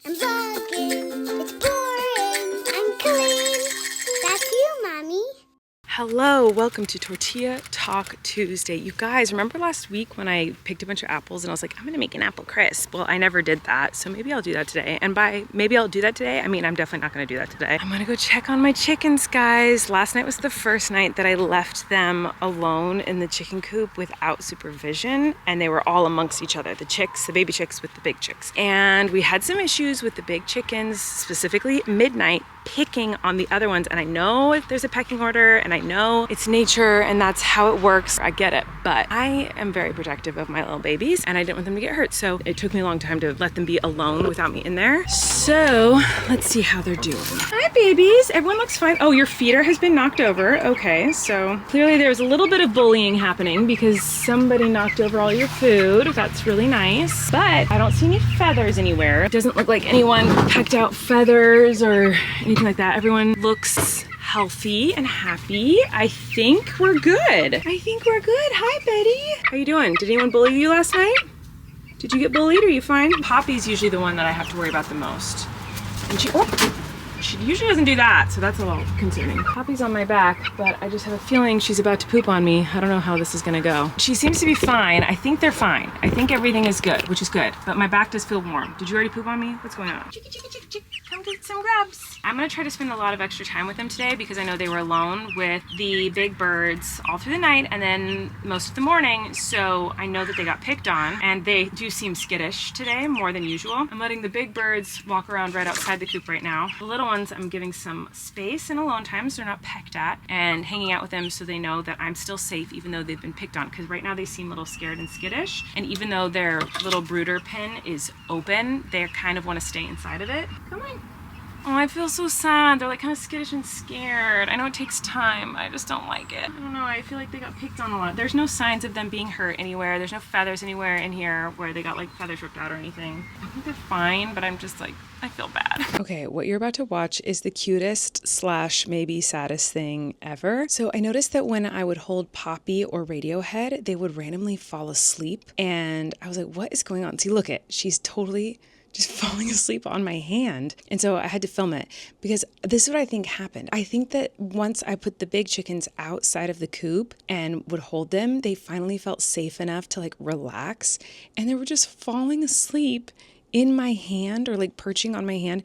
I'm bugging. It's boring. I'm clean. That's you, Mommy. Hello, welcome to Tortilla Talk Tuesday. You guys, remember last week when I picked a bunch of apples and I was like, I'm gonna make an apple crisp? Well, I never did that, so maybe I'll do that today. And by maybe I'll do that today, I mean, I'm definitely not gonna do that today. I'm gonna go check on my chickens, guys. Last night was the first night that I left them alone in the chicken coop without supervision, and they were all amongst each other, the chicks, the baby chicks with the big chicks. And we had some issues with the big chickens, specifically midnight, picking on the other ones. And I know if there's a pecking order, and I know it's nature and that's how it works. I get it, but I am very protective of my little babies and I didn't want them to get hurt. So it took me a long time to let them be alone without me in there. So let's see how they're doing. Hi babies, everyone looks fine. Oh, your feeder has been knocked over. Okay, so clearly there's a little bit of bullying happening because somebody knocked over all your food. That's really nice, but I don't see any feathers anywhere. It doesn't look like anyone pecked out feathers or anything like that. Everyone looks healthy and happy. I think we're good. Hi, Betty. How you doing? Did anyone bully you last night? Did you get bullied? Are you fine? Poppy's usually the one that I have to worry about the most. And she usually doesn't do that, so that's a little concerning. Poppy's on my back, but I just have a feeling she's about to poop on me. I don't know how this is gonna go. She seems to be fine. I think they're fine. I think everything is good, which is good, but my back does feel warm. Did you already poop on me? What's going on? Come get some grubs. I'm gonna try to spend a lot of extra time with them today because I know they were alone with the big birds all through the night and then most of the morning, so I know that they got picked on and they do seem skittish today more than usual. I'm letting the big birds walk around right outside the coop right now. The little ones I'm giving some space and alone time so they're not pecked at, and hanging out with them so they know that I'm still safe even though they've been picked on, because right now they seem a little scared and skittish, and even though their little brooder pen is open, they kind of want to stay inside of it. Come on. Oh, I feel so sad. They're like kind of skittish and scared. I know it takes time. I just don't like it. I don't know. I feel like they got picked on a lot. There's no signs of them being hurt anywhere. There's no feathers anywhere in here where they got like feathers ripped out or anything. I think they're fine, but I'm just like, I feel bad. Okay, what you're about to watch is the cutest / maybe saddest thing ever. So I noticed that when I would hold Poppy or Radiohead, they would randomly fall asleep. And I was like, what is going on? See, look it. She's totally just falling asleep on my hand. And so I had to film it because this is what I think happened. I think that once I put the big chickens outside of the coop and would hold them, they finally felt safe enough to like relax, and they were just falling asleep in my hand or like perching on my hand.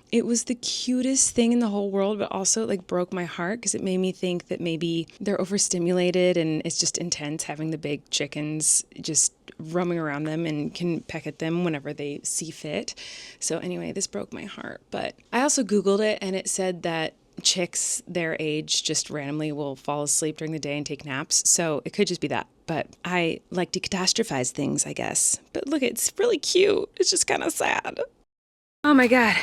It was the cutest thing in the whole world, but also like broke my heart because it made me think that maybe they're overstimulated and it's just intense having the big chickens just roaming around them and can peck at them whenever they see fit. So anyway, this broke my heart. But I also Googled it and it said that chicks their age just randomly will fall asleep during the day and take naps. So it could just be that. But I like to catastrophize things, I guess. But look, it's really cute. It's just kind of sad. Oh my God,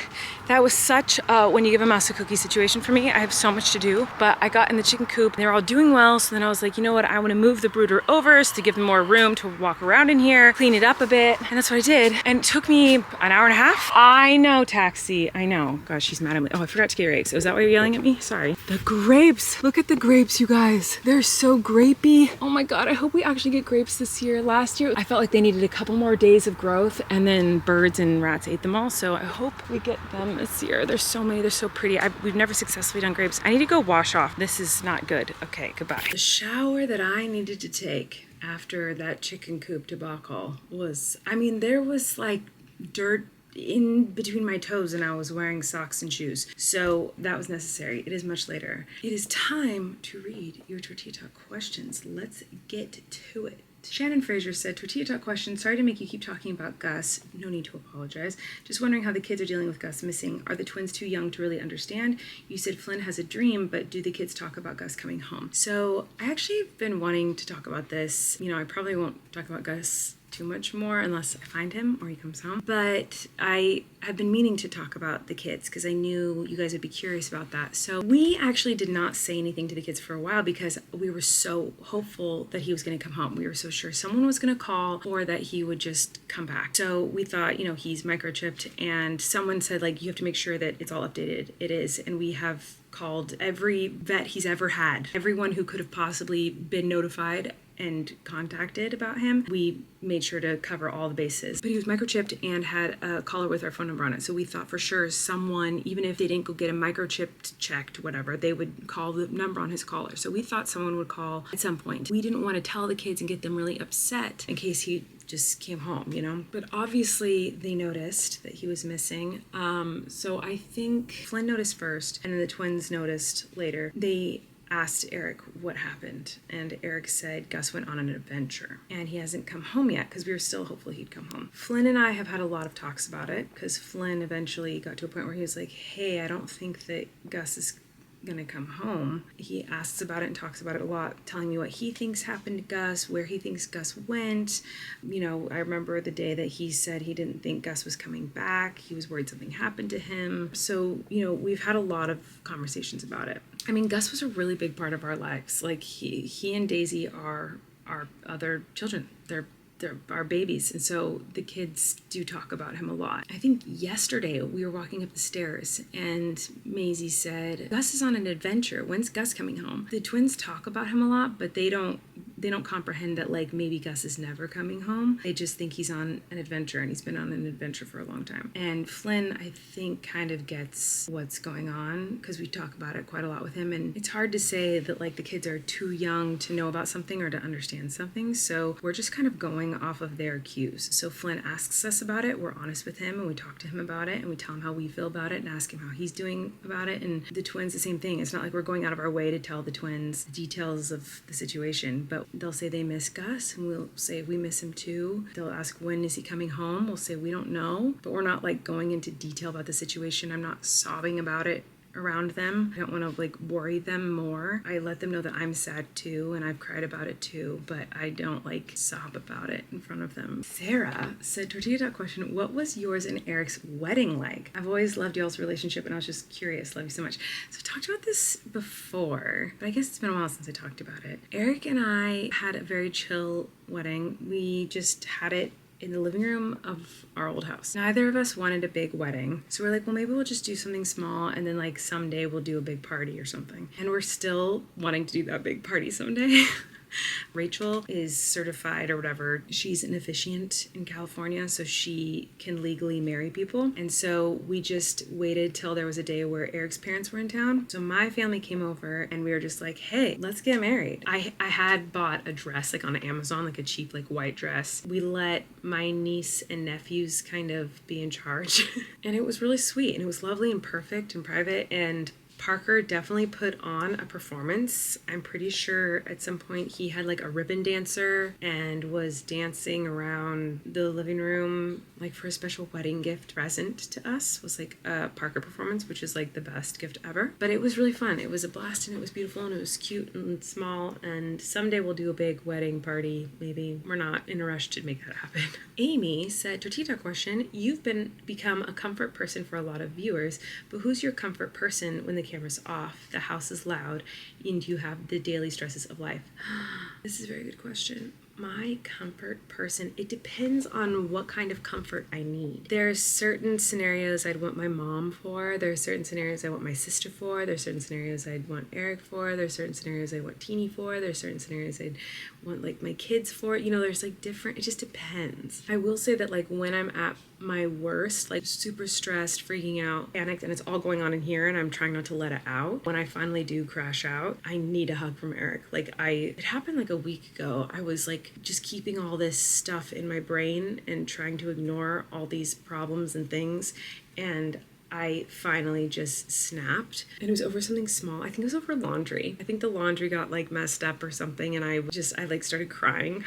that was such a when you give a mouse a cookie situation for me. I have so much to do, but I got in the chicken coop and they were all doing well. So then I was like, you know what? I want to move the brooder over so to give them more room to walk around in here, clean it up a bit. And that's what I did. And it took me an hour and a half. I know, Taxi. I know. Gosh, she's mad at me. Oh, I forgot to get grapes. Was that why you're yelling at me? Sorry. The grapes. Look at the grapes, you guys. They're so grapey. Oh my God, I hope we actually get grapes this year. Last year, I felt like they needed a couple more days of growth and then birds and rats ate them all. So I hope we get them this year. There's so many, they're so pretty. We've never successfully done grapes. I need to go wash off. This is not good. Okay, goodbye. The shower that I needed to take after that chicken coop debacle was, I mean, there was like dirt in between my toes and I was wearing socks and shoes. So that was necessary. It is much later. It is time to read your Tortilla Talk questions. Let's get to it. Shannon Fraser said, Tortilla Talk question. Sorry to make you keep talking about Gus. No need to apologize. Just wondering how the kids are dealing with Gus missing. Are the twins too young to really understand? You said Flynn has a dream, but do the kids talk about Gus coming home? So I actually have been wanting to talk about this. You know, I probably won't talk about Gus too much more unless I find him or he comes home. But I have been meaning to talk about the kids because I knew you guys would be curious about that. So we actually did not say anything to the kids for a while because we were so hopeful that he was going to come home. We were so sure someone was going to call or that he would just come back. So we thought, you know, he's microchipped, and someone said, like, you have to make sure that it's all updated. It is. And we have called every vet he's ever had, everyone who could have possibly been notified and contacted about him, we made sure to cover all the bases. But he was microchipped and had a collar with our phone number on it. So we thought for sure someone, even if they didn't go get a microchip checked, whatever, they would call the number on his collar. So we thought someone would call at some point. We didn't want to tell the kids and get them really upset in case he just came home, you know? But obviously they noticed that he was missing. So I think Flynn noticed first and then the twins noticed later. They asked Eric what happened, and Eric said Gus went on an adventure and he hasn't come home yet, because we were still hopeful he'd come home. Flynn and I have had a lot of talks about it, because Flynn eventually got to a point where he was like, hey, I don't think that Gus is gonna come home. He asks about it and talks about it a lot, telling me what he thinks happened to Gus, where he thinks Gus went. You know, I remember the day that he said he didn't think Gus was coming back. He was worried something happened to him. So, you know, we've had a lot of conversations about it. I mean, Gus was a really big part of our lives. Like he and Daisy are our other children. They're our babies, and so the kids do talk about him a lot. I think yesterday we were walking up the stairs and Maisie said, Gus is on an adventure. When's Gus coming home? The twins talk about him a lot, but they don't comprehend that like maybe Gus is never coming home. They just think he's on an adventure, and he's been on an adventure for a long time. And Flynn, I think, kind of gets what's going on, because we talk about it quite a lot with him, and it's hard to say that like the kids are too young to know about something or to understand something, so we're just kind of going off of their cues. So Flynn asks us about it, we're honest with him, and we talk to him about it, and we tell him how we feel about it and ask him how he's doing about it. And the twins, the same thing. It's not like we're going out of our way to tell the twins the details of the situation, but they'll say they miss Gus, and we'll say we miss him too. They'll ask, when is he coming home? We'll say we don't know, but we're not like going into detail about the situation. I'm not sobbing about it around them. I don't want to like worry them more. I let them know that I'm sad too, and I've cried about it too, but I don't like sob about it in front of them. Sarah said, Tortilla Talk question, what was yours and Eric's wedding like? I've always loved y'all's relationship, and I was just curious. Love you so much. So I talked about this before, but I guess it's been a while since I talked about it. Eric and I had a very chill wedding. We just had it in the living room of our old house. Neither of us wanted a big wedding. So we're like, well, maybe we'll just do something small, and then like someday we'll do a big party or something. And we're still wanting to do that big party someday. Rachel is certified or whatever. She's an officiant in California, so she can legally marry people. And so we just waited till there was a day where Eric's parents were in town. So my family came over and we were just like, hey, let's get married. I had bought a dress like on Amazon, like a cheap like white dress. We let my niece and nephews kind of be in charge. And it was really sweet, and it was lovely and perfect and private, and Parker definitely put on a performance. I'm pretty sure at some point he had like a ribbon dancer and was dancing around the living room like for a special wedding gift present to us. It was like a Parker performance, which is like the best gift ever. But it was really fun. It was a blast, and it was beautiful, and it was cute and small, and someday we'll do a big wedding party. Maybe. We're not in a rush to make that happen. Amy said, Tortita question, you've become a comfort person for a lot of viewers, but who's your comfort person when the camera's off, the house is loud, and you have the daily stresses of life? This is a very good question. My comfort person, it depends on what kind of comfort I need. There are certain scenarios I'd want my mom for. There are certain scenarios I want my sister for. There are certain scenarios I'd want Eric for. There are certain scenarios I'd want Teeny for. There are certain scenarios I'd want like my kids for. You know, there's like different, it just depends. I will say that like when I'm at my worst, like super stressed, freaking out, panicked, and it's all going on in here and I'm trying not to let it out, when I finally do crash out, I need a hug from Eric. It happened like a week ago. I was like just keeping all this stuff in my brain and trying to ignore all these problems and things, and I finally just snapped, and it was over something small. I think it was over laundry. I think the laundry got like messed up or something, and I like started crying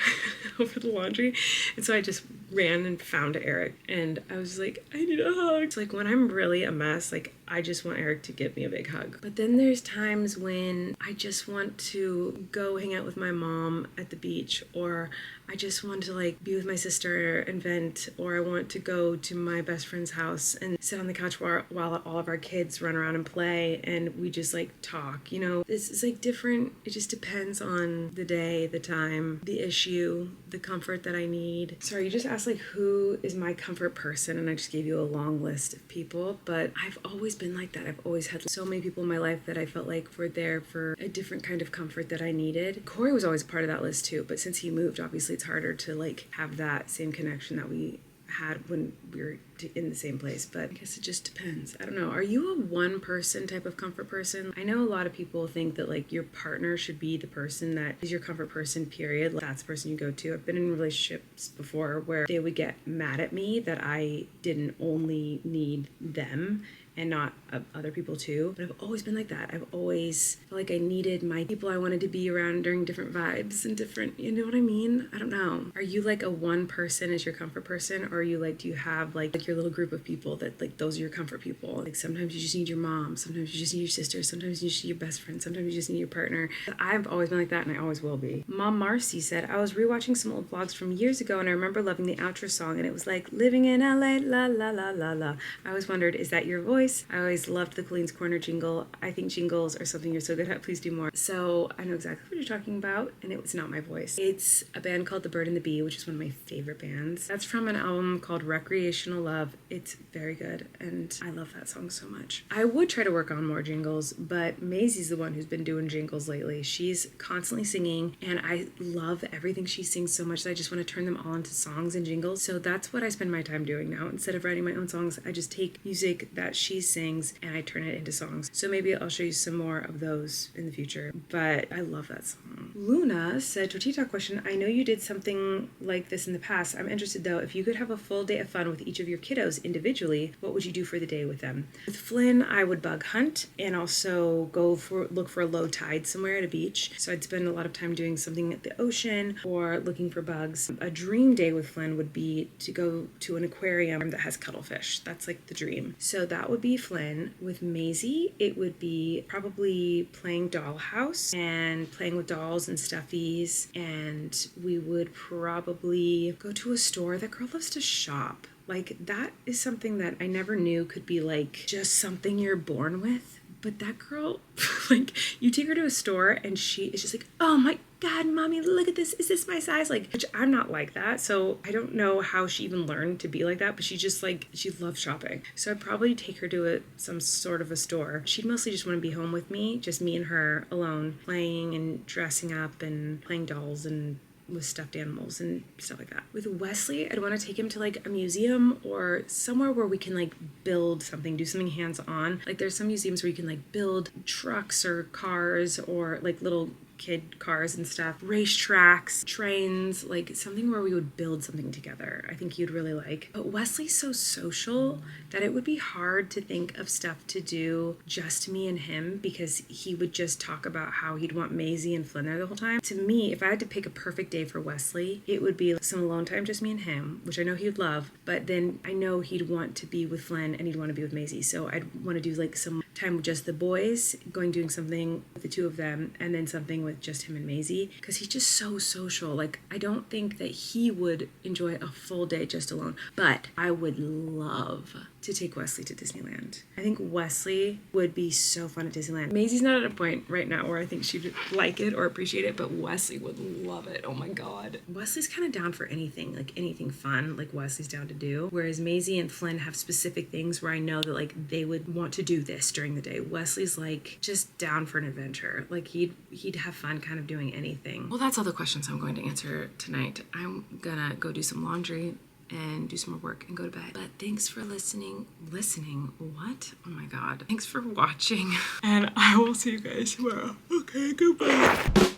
over the laundry. And so I just ran and found Eric, and I was like, I need a hug. It's like when I'm really a mess, like I just want Eric to give me a big hug. But then there's times when I just want to go hang out with my mom at the beach, or I just want to like be with my sister and vent, or I want to go to my best friend's house and sit on the couch while all of our kids run around and play and we just like talk, you know. This is like different. It just depends on the day, the time, the issue, the comfort that I need. Sorry, you just asked like who is my comfort person, and I just gave you a long list of people, but I've always been like that. I've always had so many people in my life that I felt like were there for a different kind of comfort that I needed. Corey was always part of that list too, but since he moved, obviously it's harder to like have that same connection that we had when we were in the same place. But I guess it just depends. I don't know. Are you a one person type of comfort person? I know a lot of people think that like your partner should be the person that is your comfort person, period. Like, that's the person you go to. I've been in relationships before where they would get mad at me that I didn't only need them and not other people too. But I've always been like that. I've always felt like I needed my people I wanted to be around during different vibes and different, you know what I mean? I don't know. Are you like a one person as your comfort person, or are you like, do you have like your little group of people that like those are your comfort people? Like sometimes you just need your mom, sometimes you just need your sister, sometimes you just need your best friend, sometimes you just need your partner. I've always been like that and I always will be. Mom Marcy said, I was rewatching some old vlogs from years ago and I remember loving the outro song, and it was like, living in LA, la la la la la. I always wondered, is that your voice? I always loved the Colleen's Corner jingle. I think jingles are something you're so good at. Please do more. So I know exactly what you're talking about, and it was not my voice. It's a band called The Bird and the Bee, which is one of my favorite bands. That's from an album called Recreational Love. It's very good, and I love that song so much. I would try to work on more jingles, but Maisie's the one who's been doing jingles lately. She's constantly singing, and I love everything she sings so much that I just want to turn them all into songs and jingles. So that's what I spend my time doing now. Instead of writing my own songs, I just take music that she sings and I turn it into songs. So maybe I'll show you some more of those in the future, but I love that song. Luna said, Tortilla Talk question, I know you did something like this in the past. I'm interested though, if you could have a full day of fun with each of your kiddos individually, what would you do for the day with them? With Flynn, I would bug hunt and also look for a low tide somewhere at a beach. So I'd spend a lot of time doing something at the ocean or looking for bugs. A dream day with Flynn would be to go to an aquarium that has cuttlefish. That's like the dream. So that would be Flynn. With Maisie, it would be probably playing dollhouse and playing with dolls and stuffies, and we would probably go to a store. That girl loves to shop. Like, that is something that I never knew could be like just something you're born with. But that girl, like, you take her to a store and she is just like, oh my God, mommy, look at this. Is this my size? Like, which I'm not like that. So I don't know how she even learned to be like that, but she just like, she loves shopping. So I'd probably take her to some sort of a store. She'd mostly just want to be home with me, just me and her alone, playing and dressing up and playing dolls and with stuffed animals and stuff like that. With Wesley, I'd want to take him to like a museum or somewhere where we can like build something, do something hands-on. Like there's some museums where you can like build trucks or cars or like little kid cars and stuff, racetracks, trains, like something where we would build something together. I think you'd really like. But Wesley's so social that it would be hard to think of stuff to do just me and him, because he would just talk about how he'd want Maisie and Flynn there the whole time. To me, if I had to pick a perfect day for Wesley, it would be some alone time, just me and him, which I know he'd love, but then I know he'd want to be with Flynn and he'd want to be with Maisie. So I'd want to do like some time with just the boys, doing something with the two of them, and then something with just him and Maisie, because he's just so social. Like, I don't think that he would enjoy a full day just alone, but I would love to take Wesley to Disneyland. I think Wesley would be so fun at Disneyland. Maisie's not at a point right now where I think she'd like it or appreciate it, but Wesley would love it. Oh my God. Wesley's kind of down for anything, like anything fun, like Wesley's down to do. Whereas Maisie and Flynn have specific things where I know that like they would want to do this during the day. Wesley's like just down for an adventure. Like he'd have fun kind of doing anything. Well, that's all the questions I'm going to answer tonight. I'm gonna go do some laundry and do some more work and go to bed. But thanks for listening. What? Oh my God. Thanks for watching. And I will see you guys tomorrow. Okay, goodbye.